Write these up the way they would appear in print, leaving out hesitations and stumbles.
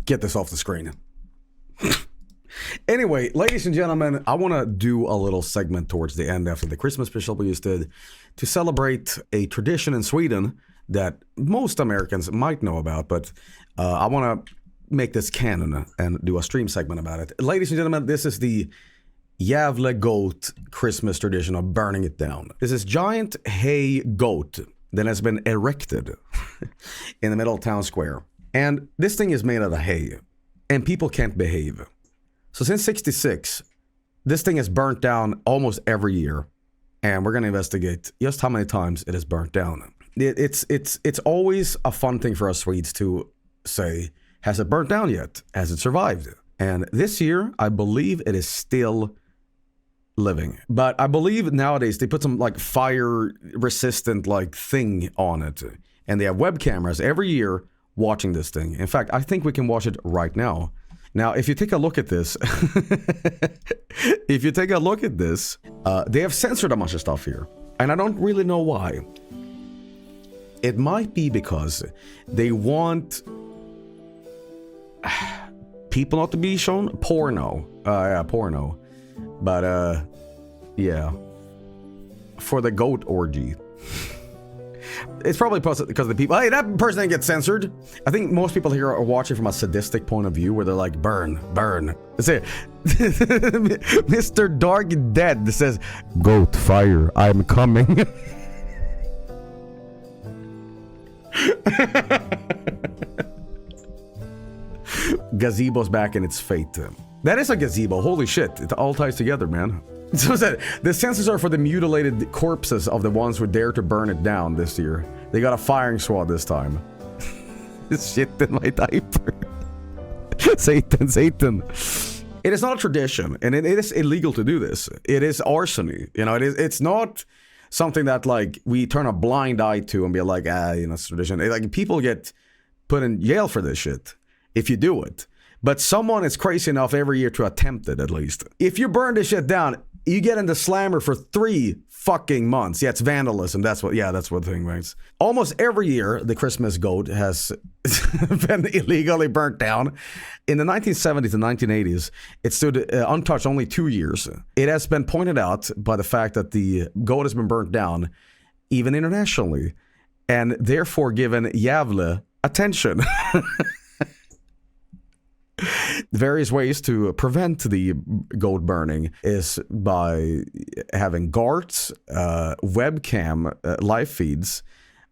Get this off the screen. Anyway, ladies and gentlemen, I want to do a little segment towards the end after the Christmas special we just did to celebrate a tradition in Sweden that most Americans might know about, but I want to make this canon and do a stream segment about it. Ladies and gentlemen, this is the Jävla goat Christmas tradition of burning it down. This is giant hay goat that has been erected in the middle of town square. And this thing is made out of hay, and people can't behave. So since 66, this thing is burnt down almost every year, and we're going to investigate just how many times it is burnt down. It's always a fun thing for us Swedes to say, has it burnt down yet? Has it survived? And this year, I believe it is still living. But I believe nowadays they put some like fire resistant like thing on it, and they have web cameras every year watching this thing. In fact, I think we can watch it right now. Now, if you take a look at this, they have censored a bunch of stuff here. And I don't really know why. It might be because they want people not to be shown porno. Porno. But, yeah. For the goat orgy. It's probably because of the people. Hey, that person didn't get censored. I think most people here are watching from a sadistic point of view where they're like, burn, burn. Let's say, Mr. Dark Dead says, goat fire, I'm coming. Gazebo's back in its fate. That is a gazebo. Holy shit. It all ties together, man. So the censors are for the mutilated corpses of the ones who dare to burn it down this year. They got a firing squad this time. This shit in my diaper. Satan. It is not a tradition, and it is illegal to do this. It is arsony. You know, it's not something that like we turn a blind eye to and be like, it's tradition. Like people get put in jail for this shit if you do it. But someone is crazy enough every year to attempt it, at least. If you burn this shit down, you get into slammer for 3 fucking months. Yeah, it's vandalism. That's what the thing means. Almost every year, the Christmas goat has been illegally burnt down. In the 1970s and 1980s, it stood untouched only 2 years. It has been pointed out by the fact that the goat has been burnt down, even internationally, and therefore given Jävla attention. Various ways to prevent the goat burning is by having guards, webcam, live feeds,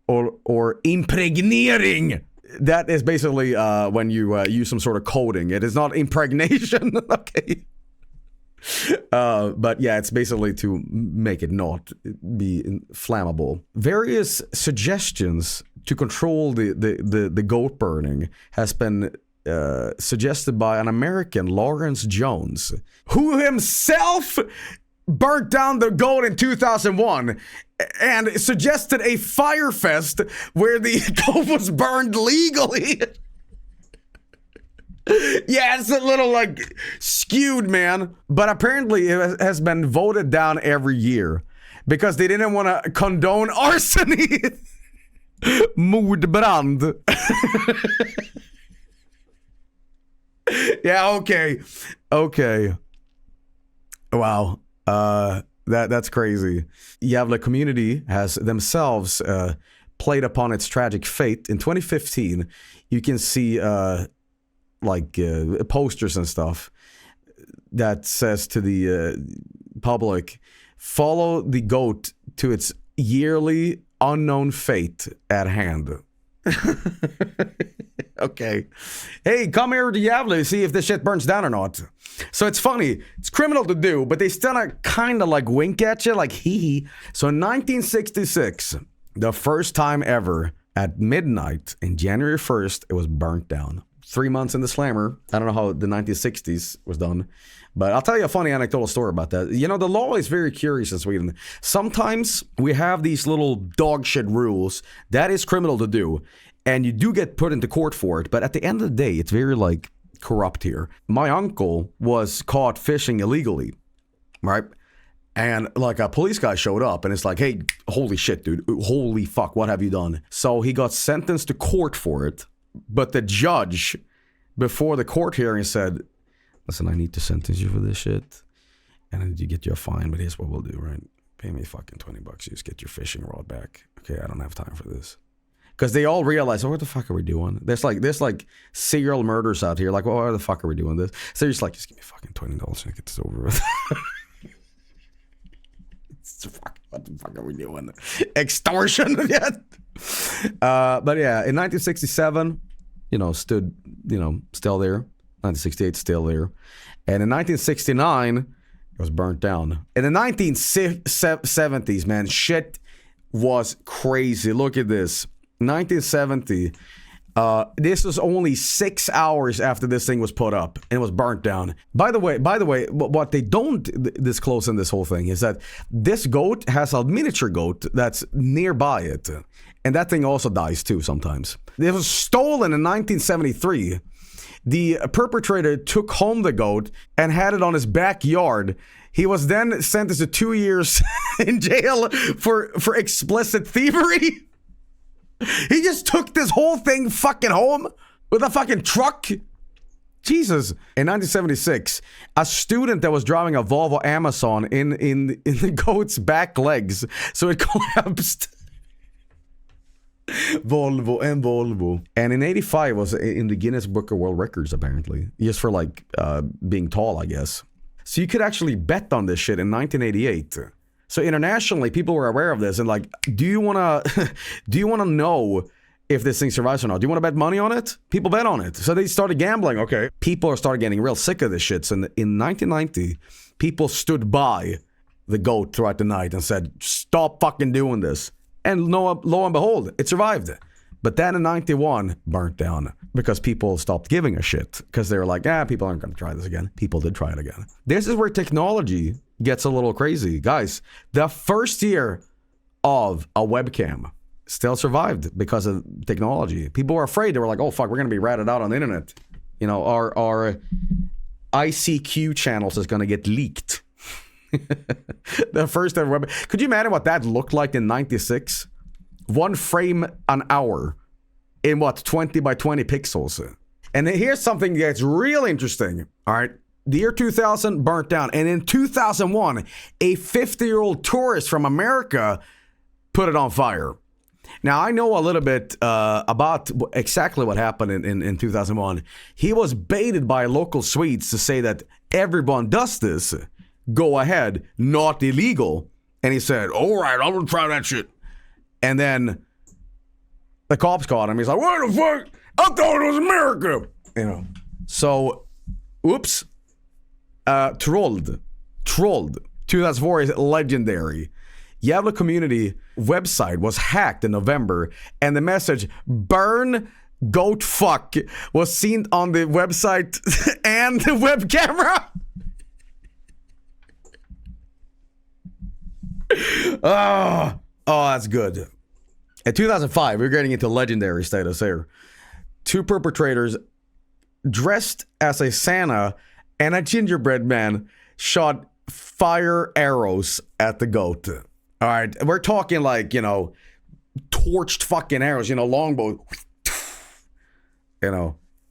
or impregnering. That is basically when you use some sort of coating. It is not impregnation, okay? But yeah, it's basically to make it not be flammable. Various suggestions to control the goat burning has been suggested by an American, Lawrence Jones, who himself burnt down the goat in 2001 and suggested a fire fest where the goat was burned legally. Yeah, it's a little like skewed, man. But apparently it has been voted down every year because they didn't want to condone arsony. Mordbrand. Yeah, okay. Wow. That's crazy. Jävla community has themselves played upon its tragic fate. In 2015, you can see posters and stuff that says to the public, follow the goat to its yearly unknown fate at hand. Okay. Hey, come here to Jävla to see if this shit burns down or not. So it's funny. It's criminal to do, but they still kind of like wink at you, like hee. So in 1966, the first time ever, at midnight in January 1st, it was burnt down. 3 months in the slammer. I don't know how the 1960s was done, but I'll tell you a funny anecdotal story about that. You know, the law is very curious in Sweden. Sometimes we have these little dog shit rules that is criminal to do, and you do get put into court for it, but at the end of the day, it's very like corrupt here. My uncle was caught fishing illegally, right? And like a police guy showed up and it's like, hey, holy shit, dude, holy fuck, what have you done? So he got sentenced to court for it, but the judge before the court hearing said, listen, I need to sentence you for this shit. And I need to get you a fine, but here's what we'll do, right? Pay me fucking $20. You just get your fishing rod back. Okay, I don't have time for this. Because they all realize, oh, what the fuck are we doing? There's like serial murders out here. Like, well, why the fuck are we doing this? So you're just like, just give me fucking $20 and get this over with. What the fuck are we doing? Extortion? Yeah. But yeah, in 1967, still there. 1968, still there. And in 1969, it was burnt down. In the 1970s, man, shit was crazy. Look at this. 1970, this was only 6 hours after this thing was put up and it was burnt down. By the way, what they don't disclose in this whole thing is that this goat has a miniature goat that's nearby it. And that thing also dies too sometimes. It was stolen in 1973. The perpetrator took home the goat and had it on his backyard. He was then sentenced to 2 years in jail for explicit thievery. He just took this whole thing fucking home with a fucking truck. Jesus. In 1976, a student that was driving a Volvo Amazon in the goat's back legs, so it collapsed. Volvo. And in 85 was in the Guinness Book of World Records, apparently. Just for being tall, I guess. So you could actually bet on this shit in 1988. So internationally, people were aware of this and like, do you wanna know if this thing survives or not? Do you want to bet money on it? People bet on it. So they started gambling. Okay. People started getting real sick of this shit. So in 1990, people stood by the goat throughout the night and said, stop fucking doing this. And lo and behold, it survived. But then in 91, burnt down because people stopped giving a shit. Because they were like, people aren't going to try this again. People did try it again. This is where technology gets a little crazy. Guys, the first year of a webcam still survived because of technology. People were afraid. They were like, oh, fuck, we're going to be ratted out on the internet. Our ICQ channels is going to get leaked. The first ever web. Could you imagine what that looked like in 96? 1 frame an hour in 20 by 20 pixels. And here's something that's real interesting. All right. The year 2000 burnt down. And in 2001, a 50-year-old tourist from America put it on fire. Now, I know a little bit about exactly what happened in 2001. He was baited by local Swedes to say that everyone does this. Go ahead, not illegal. And he said, all right, I'm going to try that shit. And then the cops caught him. He's like, what the fuck? I thought it was America. So, oops. Trolled. 2004 is legendary. Gävle community website was hacked in November, and the message "burn goat fuck" was seen on the website and the web camera. Oh, that's good. In 2005, we're getting into legendary status here. 2 perpetrators dressed as a Santa and a gingerbread man shot fire arrows at the goat. All right, we're talking like, torched fucking arrows, longbow.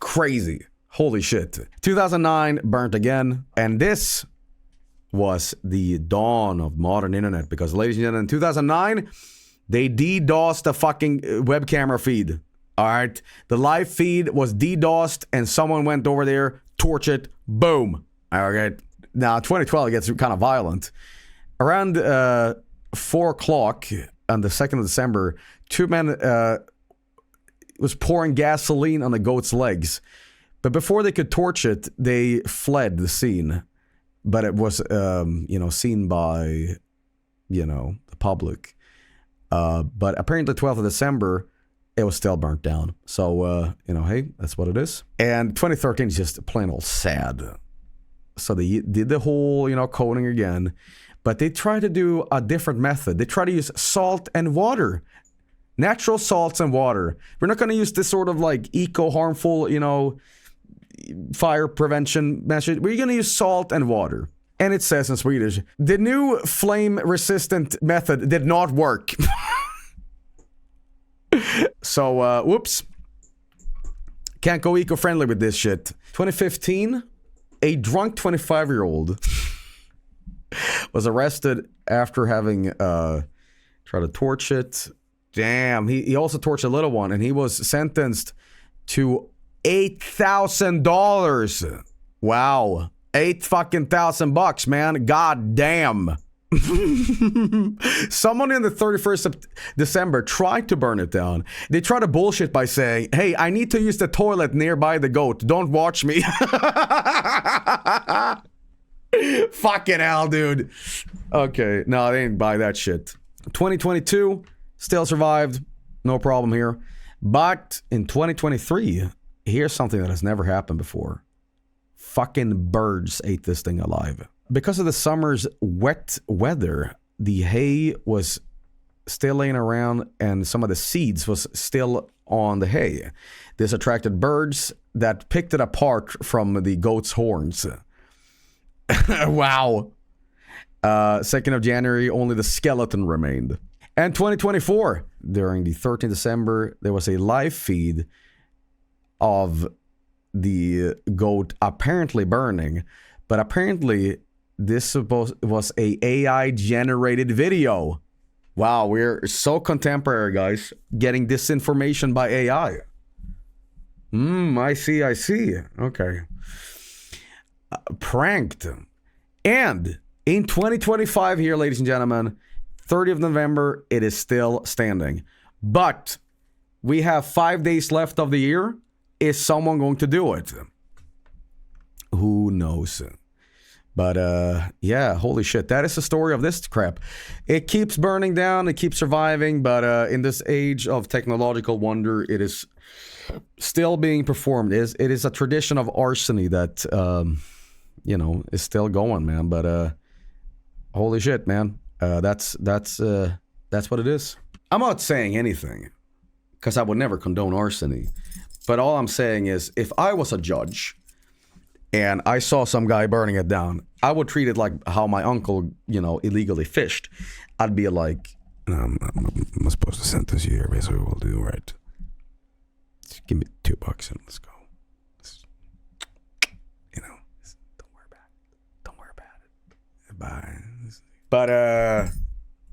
Crazy. Holy shit. 2009, burnt again. And this was the dawn of modern internet because, ladies and gentlemen, in 2009, they DDoSed the fucking web camera feed. All right. The live feed was DDoSed and someone went over there, torched it, boom. All right. Now, 2012 gets kind of violent. Around 4 o'clock on the 2nd of December, 2 men was pouring gasoline on the goat's legs. But before they could torch it, they fled the scene. But it was, seen by, the public. But apparently 12th of December, it was still burnt down. So, hey, that's what it is. And 2013 is just plain old sad. So they did the whole, coding again. But they tried to do a different method. They tried to use salt and water. Natural salts and water. We're not going to use this sort of like eco-harmful, fire prevention measure. We're going to use salt and water. And it says in Swedish, the new flame-resistant method did not work. So, whoops. Can't go eco-friendly with this shit. 2015, a drunk 25-year-old was arrested after having tried to torch it. Damn, he also torched a little one, and he was sentenced to $8,000. Wow. $8,000, man. God damn. Someone in the 31st of December tried to burn it down. They tried to bullshit by saying, hey, I need to use the toilet nearby the goat. Don't watch me. Fucking hell, dude. Okay, no, they didn't buy that shit. 2022, still survived. No problem here. But in 2023, here's something that has never happened before. Fucking birds ate this thing alive. Because of the summer's wet weather, the hay was still laying around and some of the seeds was still on the hay. This attracted birds that picked it apart from the goat's horns. Wow. 2nd of January, only the skeleton remained. And 2024, during the 13th December, there was a live feed of the goat apparently burning. But apparently, this was a AI generated video. Wow, we're so contemporary, guys. Getting this information by AI. I see. Okay. Pranked. And in 2025 here, ladies and gentlemen, 30th of November, it is still standing. But we have 5 days left of the year. Is someone going to do it? Who knows? But yeah, holy shit. That is the story of this crap. It keeps burning down. It keeps surviving. But in this age of technological wonder, it is still being performed. It is a tradition of arsony that, is still going, man. But holy shit, man. That's what it is. I'm not saying anything because I would never condone arsony. But all I'm saying is if I was a judge and I saw some guy burning it down, I would treat it like how my uncle, illegally fished. I'd be like, I'm supposed to sentence you here. Basically, we'll do right. Just give me $2 and let's go. Don't worry about it. Bye. But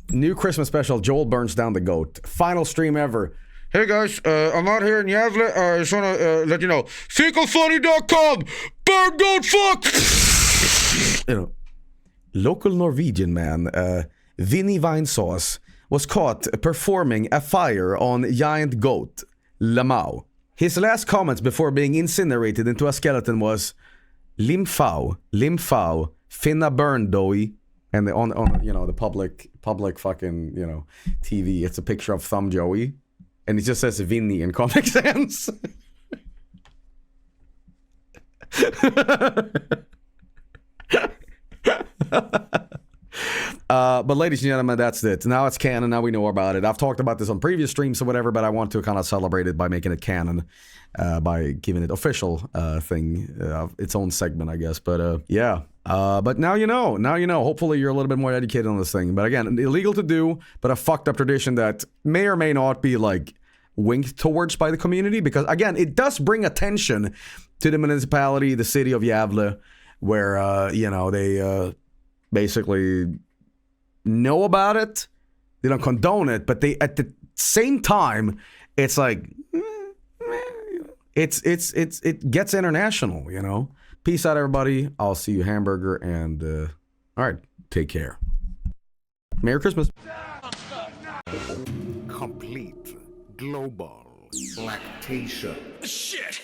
new Christmas special. Joel burns down the goat. Final stream ever. Hey guys, I'm out here in Gävle. I just want to let you know. Fickelfunny.com! Burn goat fuck! Local Norwegian man, Vinesauce, was caught performing a fire on giant goat, Lamau. His last comments before being incinerated into a skeleton was, Limfau, finna burn doughy. And on the public fucking, TV, it's a picture of Thumb Joey. And it just says Vinny in Comic Sans. But ladies and gentlemen, that's it. Now it's canon. Now we know about it. I've talked about this on previous streams or whatever, but I want to kind of celebrate it by making it canon, by giving it official thing, its own segment, I guess. But yeah. But now you know. Now you know. Hopefully you're a little bit more educated on this thing. But again, illegal to do, but a fucked up tradition that may or may not be like winked towards by the community. Because again, it does bring attention to the municipality, the city of Gävle, where they basically know about it. They don't condone it, but they at the same time, it's like it gets international, Peace out, everybody. I'll see you, hamburger, and all right, take care. Merry Christmas. Complete global lactation. Shit.